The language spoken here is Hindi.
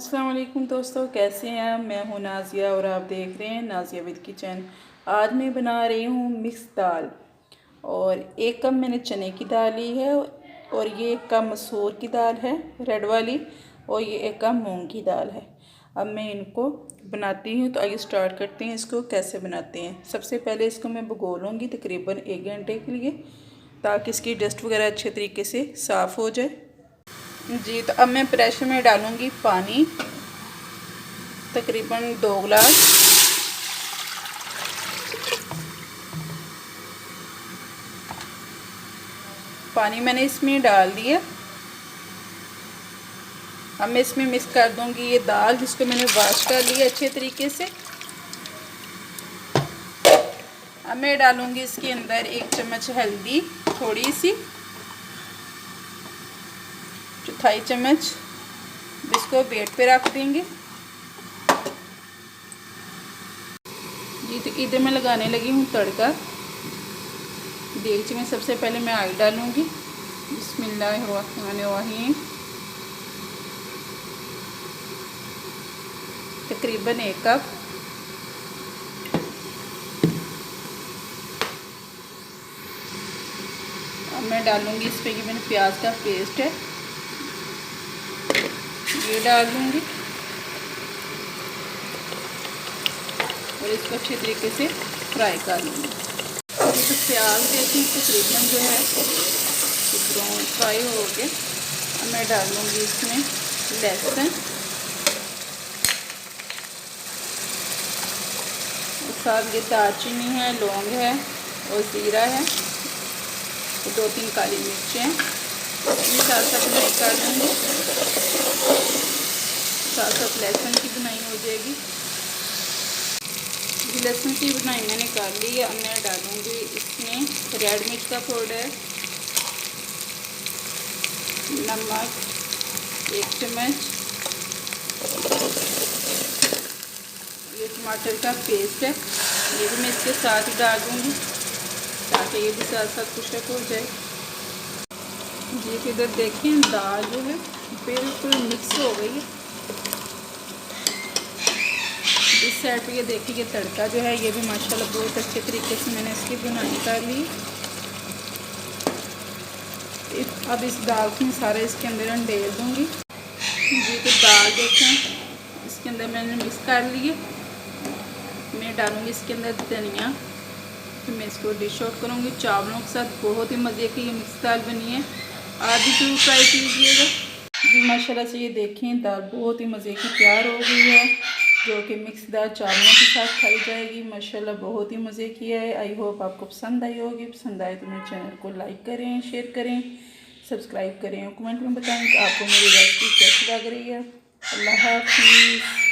अस्सलाम वालेकुम दोस्तों, कैसे हैं आप। मैं हूं नाज़िया और आप देख रहे हैं नाज़िया विद किचन। आज मैं बना रही हूं मिक्स दाल। और 1 कप मैंने चने की दाल ली है और ये 1 कप मसूर की दाल है रेड वाली, और ये 1 कप मूंग की दाल है। अब मैं इनको बनाती हूँ, तो आइए स्टार्ट करते हैं इसको कैसे बनाते हैं। सबसे पहले इसको मैं भिगो लूँगी तकरीबन 1 घंटे के लिए, ताकि इसकी डस्ट वगैरह अच्छे तरीके से साफ़ हो जाए जी। तो अब मैं प्रेशर में डालूंगी पानी, तकरीबन 2 गिलास। पानी मैंने इसमें डाल दिया। अब मैं इसमें मिक्स कर दूंगी ये दाल, जिसको मैंने वॉश कर लिया अच्छे तरीके से। अब मैं डालूंगी इसके अंदर 1 चम्मच हल्दी, थोड़ी सी, 1/4 चम्मच। इसको वेट पे रख देंगे जी। तो इधर मैं लगाने लगी हूँ तड़का। देगची में सबसे पहले मैं ऑयल डालूंगी। बिस्मिल्लाहिर्रहमानिर्रहीम। तकरीबन 1 कप। अब मैं डालूंगी इस पर, कि मैंने प्याज का पेस्ट है ये डाल दूंगी, और इसको अच्छे तरीके से फ्राई कर लूँगी। तो प्याज देखें तकरीबन जो है ब्राउन फ्राई हो गए। अब मैं डालूँगी इसमें लहसुन, साथ ये दालचीनी है, लौंग है और ज़ीरा है, तो 2-3 काली मिर्चें इसमें साथ साथ बुनाई कर लूँगी। साथ साथ लहसुन की बुनाई हो जाएगी। लहसुन की बुनाई मैंने कर ली है। अब मैं डालूँगी इसमें रेड मिर्च का पाउडर, नमक 1 चम्मच, ये टमाटर का पेस्ट है, ये भी मैं इसके साथ ही डाल दूँगी, ताकि ये भी साथ साथ खुशक हो जाए जी। तो इधर देखिए दाल जो है बिल्कुल मिक्स हो गई है। इस साइड पे ये देखिए तड़का जो है ये भी माशाल्लाह बहुत अच्छे तरीके से मैंने इसकी बुनाई कर ली। अब इस दाल को मैं सारा इसके अंदर डाल दूँगी जी। तो दाल देखें इसके अंदर मैंने मिक्स कर लिए। मैं डालूँगी इसके अंदर धनिया। तो मैं इसको डिश आउट करूँगी चावलों के साथ। बहुत ही मज़े की ये मिक्स दाल बनी है, आप भी जरूर ट्राई कीजिएगा जी। माशाल्लाह से ये देखें दाल बहुत ही मज़े की तैयार हो गई है, जो कि मिक्स दाल चावलों के साथ खाई जाएगी। माशाल्लाह बहुत ही मज़े की है। आई होप आपको पसंद आई होगी। पसंद आए तो मेरे चैनल को लाइक करें, शेयर करें, सब्सक्राइब करें और कमेंट में बताएं कि आपको मेरी रेसिपी कैसी लग रही है। अल्लाह हाफ़िज़।